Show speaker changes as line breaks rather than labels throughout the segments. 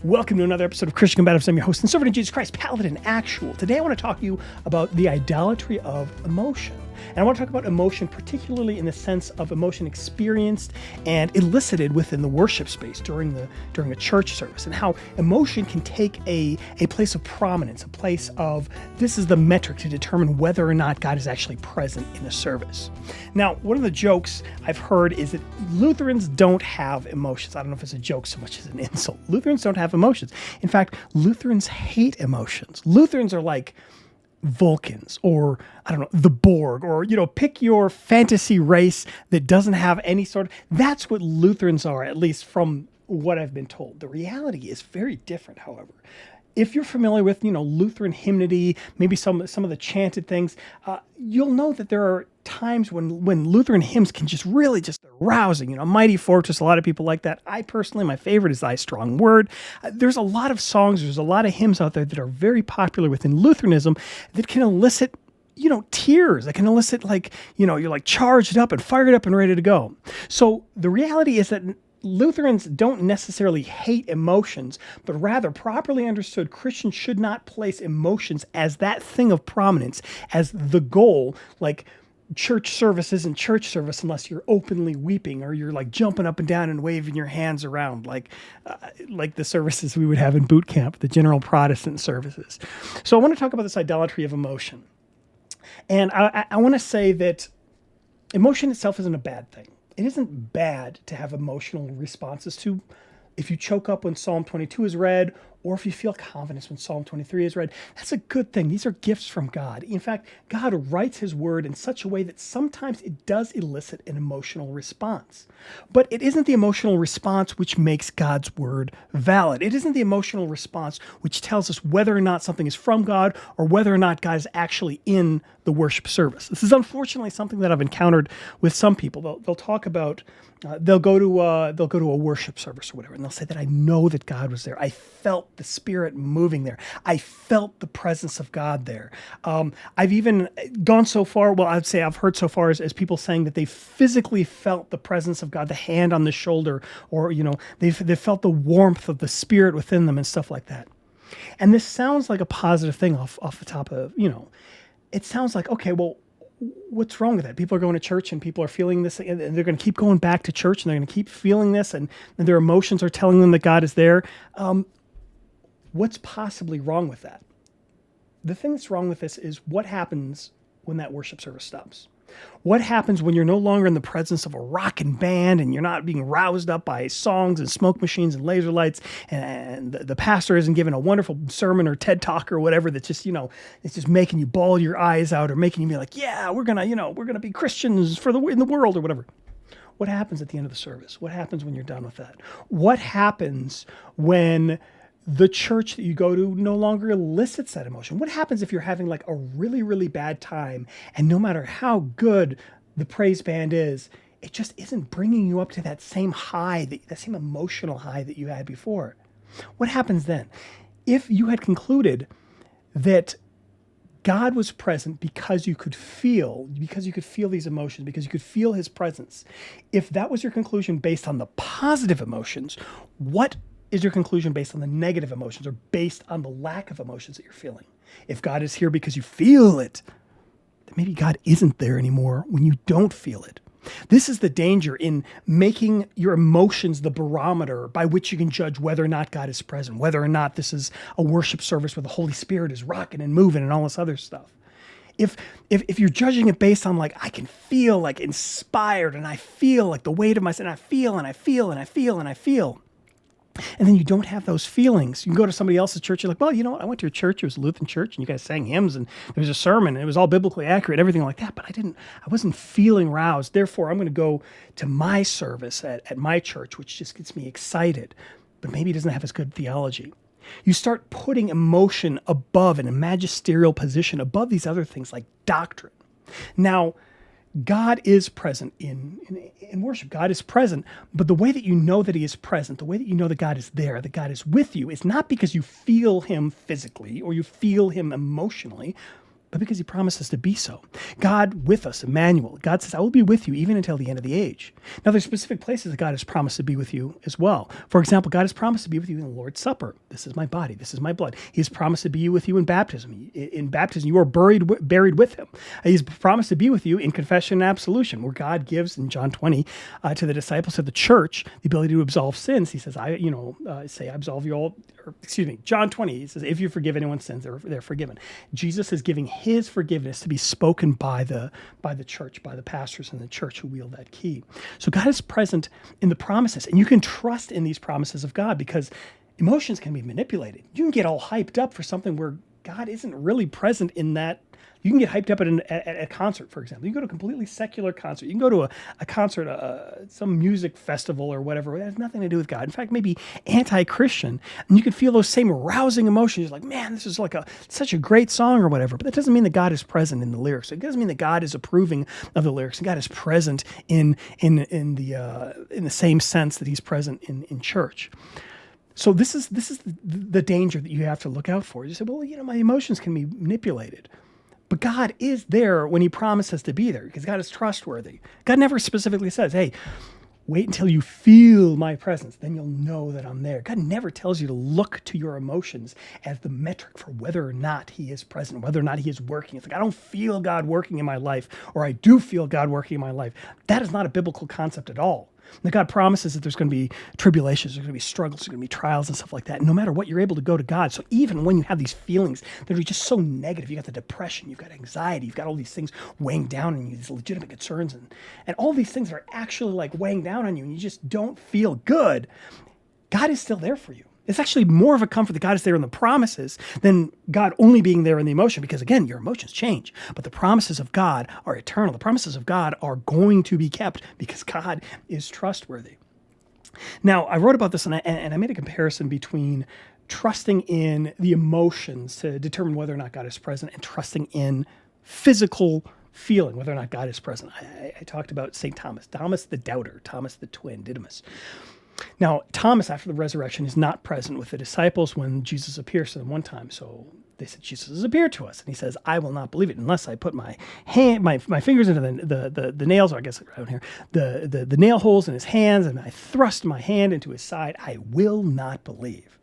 Welcome to another episode of Christian Combatives. I'm your host and servant of Jesus Christ, Paladin Actual. Today I want to talk to you about the idolatry of emotion. And I want to talk about emotion, particularly in the sense of emotion experienced and elicited within the worship space during a church service, and how emotion can take a place of prominence, a place of this is the metric to determine whether or not God is actually present in a service. Now, one of the jokes I've heard is that Lutherans don't have emotions. I don't know if it's a joke so much as an insult. Lutherans don't have emotions. In fact, Lutherans hate emotions. Lutherans are like Vulcans, or I don't know, the Borg, or, pick your fantasy race that doesn't have any sort of, that's what Lutherans are, at least from what I've been told. The reality is very different, however. If you're familiar with, Lutheran hymnody, maybe some of the chanted things, you'll know that there are times when Lutheran hymns can just really just arousing, Mighty Fortress, a lot of people like that. I personally, my favorite is Thy Strong Word. There's a lot of songs, there's a lot of hymns out there that are very popular within Lutheranism that can elicit tears. That can elicit you're like charged up and fired up and ready to go. So the reality is that Lutherans don't necessarily hate emotions, but rather, properly understood, Christians should not place emotions as that thing of prominence, as the goal. Like, church service isn't church service unless you're openly weeping or you're like jumping up and down and waving your hands around, like the services we would have in boot camp, the general Protestant services. So I want to talk about this idolatry of emotion. And I want to say that emotion itself isn't a bad thing. It isn't bad to have emotional responses to, if you choke up when Psalm 22 is read, or if you feel confidence when Psalm 23 is read. That's a good thing. These are gifts from God. In fact, God writes his word in such a way that sometimes it does elicit an emotional response. But it isn't the emotional response which makes God's word valid. It isn't the emotional response which tells us whether or not something is from God or whether or not God is actually in the worship service. This is unfortunately something that I've encountered with some people. They'll talk about, they'll go to a worship service or whatever, and they'll say that I know that God was there. I felt the Spirit moving there. I felt the presence of God there. I've even gone so far, well, I'd say I've heard so far as people saying that they physically felt the presence of God, the hand on the shoulder, or, they felt the warmth of the Spirit within them and stuff like that. And this sounds like a positive thing off the top of, it sounds like, okay, well, what's wrong with that? People are going to church and people are feeling this, and they're going to keep going back to church and they're going to keep feeling this, and their emotions are telling them that God is there. What's possibly wrong with that? The thing that's wrong with this is what happens when that worship service stops. What happens when you're no longer in the presence of a rocking band and you're not being roused up by songs and smoke machines and laser lights, and the pastor isn't giving a wonderful sermon or TED talk or whatever that's just, it's just making you bawl your eyes out or making you be like, yeah, we're going to be Christians in the world or whatever. What happens at the end of the service? What happens when you're done with that? What happens when the church that you go to no longer elicits that emotion? What happens if you're having like a really, really bad time, and no matter how good the praise band is, it just isn't bringing you up to that same high, that same emotional high that you had before? What happens then? If you had concluded that God was present because you could feel these emotions, because you could feel his presence, if that was your conclusion based on the positive emotions, what is your conclusion based on the negative emotions, or based on the lack of emotions that you're feeling? If God is here because you feel it, then maybe God isn't there anymore when you don't feel it. This is the danger in making your emotions the barometer by which you can judge whether or not God is present, whether or not this is a worship service where the Holy Spirit is rocking and moving and all this other stuff. If you're judging it based on I can feel like inspired, and I feel like the weight of my sin, I feel and I feel and I feel and I feel, and then you don't have those feelings. You can go to somebody else's church. You're like, well, I went to your church. It was a Lutheran church, and you guys sang hymns, and there was a sermon, and it was all biblically accurate, everything like that. But I wasn't feeling roused. Therefore, I'm going to go to my service at my church, which just gets me excited, but maybe it doesn't have as good theology. You start putting emotion above, in a magisterial position above these other things like doctrine. Now, God is present in worship. God is present, but the way that you know that he is present, the way that you know that God is there, that God is with you, is not because you feel him physically or you feel him emotionally, but because he promises to be so. God with us, Emmanuel. God says, I will be with you even until the end of the age. Now, there's specific places that God has promised to be with you as well. For example, God has promised to be with you in the Lord's Supper. This is my body. This is my blood. He has promised to be with you in baptism. In baptism, you are buried with him. He's promised to be with you in confession and absolution, where God gives in John 20 to the disciples of the church the ability to absolve sins. He says, I absolve you all. John 20, he says, if you forgive anyone's sins, they're forgiven. Jesus is giving his forgiveness to be spoken by the church, by the pastors in the church who wield that key. So God is present in the promises, and you can trust in these promises of God because emotions can be manipulated. You can get all hyped up for something where God isn't really present in that. You can get hyped up at a concert, for example. You can go to a completely secular concert. You can go to a concert, some music festival or whatever. It has nothing to do with God. In fact, maybe anti-Christian. And you can feel those same arousing emotions. Like, man, this is like such a great song or whatever. But that doesn't mean that God is present in the lyrics. It doesn't mean that God is approving of the lyrics. And God is present in the same sense that he's present in church. So this is the danger that you have to look out for. You say, well, my emotions can be manipulated. But God is there when he promises to be there because God is trustworthy. God never specifically says, hey, wait until you feel my presence, then you'll know that I'm there. God never tells you to look to your emotions as the metric for whether or not he is present, whether or not he is working. It's like, I don't feel God working in my life, or I do feel God working in my life. That is not a biblical concept at all. Now, God promises that there's going to be tribulations, there's going to be struggles, there's going to be trials and stuff like that. And no matter what, you're able to go to God. So even when you have these feelings that are just so negative, you got the depression, you've got anxiety, you've got all these things weighing down on you, these legitimate concerns, and all these things are actually like weighing down on you, and you just don't feel good. God is still there for you. It's actually more of a comfort that God is there in the promises than God only being there in the emotion, because again, your emotions change, but the promises of God are eternal. The promises of God are going to be kept because God is trustworthy. Now, I wrote about this and I made a comparison between trusting in the emotions to determine whether or not God is present and trusting in physical feeling, whether or not God is present. I talked about St. Thomas the doubter, Thomas the twin, Didymus. Now, Thomas, after the resurrection, is not present with the disciples when Jesus appears to them one time. So they said, Jesus has appeared to us. And he says, I will not believe it unless I put my fingers into the nails, or I guess around here, the nail holes in his hands, and I thrust my hand into his side. I will not believe.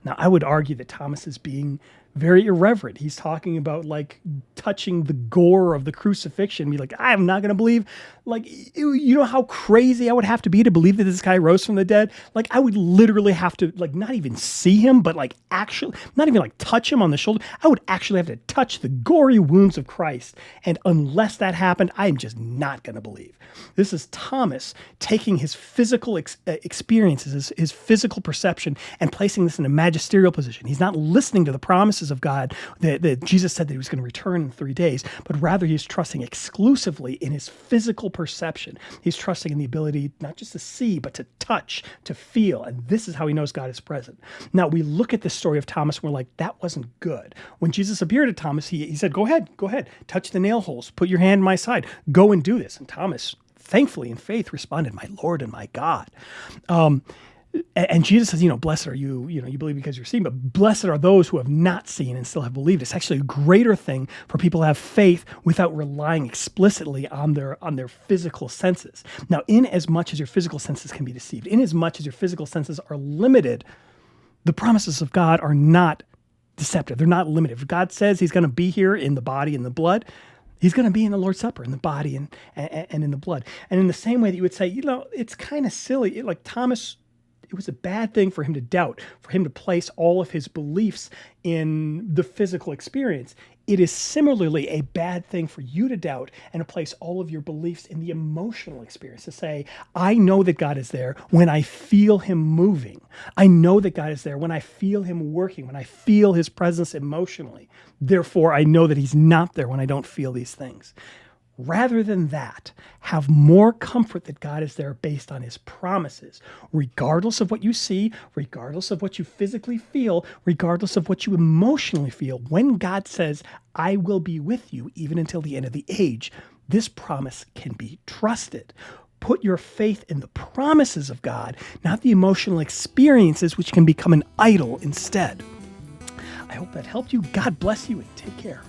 Now, I would argue that Thomas is being very irreverent. He's talking about like touching the gore of the crucifixion. Be like, I'm not going to believe. Like, you know how crazy I would have to be to believe that this guy rose from the dead? Like, I would literally have to like not even see him, but like actually not even like touch him on the shoulder. I would actually have to touch the gory wounds of Christ. And unless that happened, I'm just not going to believe. This is Thomas taking his physical experiences, his physical perception, and placing this in a magisterial position. He's not listening to the promises of God that Jesus said that he was going to return in 3 days, but rather he's trusting exclusively in his physical perception. He's trusting in the ability not just to see, but to touch, to feel. And this is how he knows God is present. Now, we look at this story of Thomas and we're like, that wasn't good. When Jesus appeared to Thomas, he said, go ahead, touch the nail holes, put your hand in my side, go and do this. And Thomas, thankfully in faith, responded, my Lord and my God. And Jesus says, blessed are you, you believe because you're seeing, but blessed are those who have not seen and still have believed. It's actually a greater thing for people to have faith without relying explicitly on their physical senses. Now, in as much as your physical senses can be deceived, in as much as your physical senses are limited, the promises of God are not deceptive. They're not limited. If God says he's going to be here in the body and the blood, he's going to be in the Lord's Supper, in the body and in the blood. And in the same way that you would say, it's kind of silly. Like Thomas, it was a bad thing for him to doubt, for him to place all of his beliefs in the physical experience. It is similarly a bad thing for you to doubt and to place all of your beliefs in the emotional experience, to say, I know that God is there when I feel him moving. I know that God is there when I feel him working, when I feel his presence emotionally. Therefore, I know that he's not there when I don't feel these things. Rather than that, have more comfort that God is there based on his promises, regardless of what you see, regardless of what you physically feel, regardless of what you emotionally feel. When God says, I will be with you even until the end of the age, this promise can be trusted. Put your faith in the promises of God, not the emotional experiences which can become an idol instead. I hope that helped you. God bless you and take care.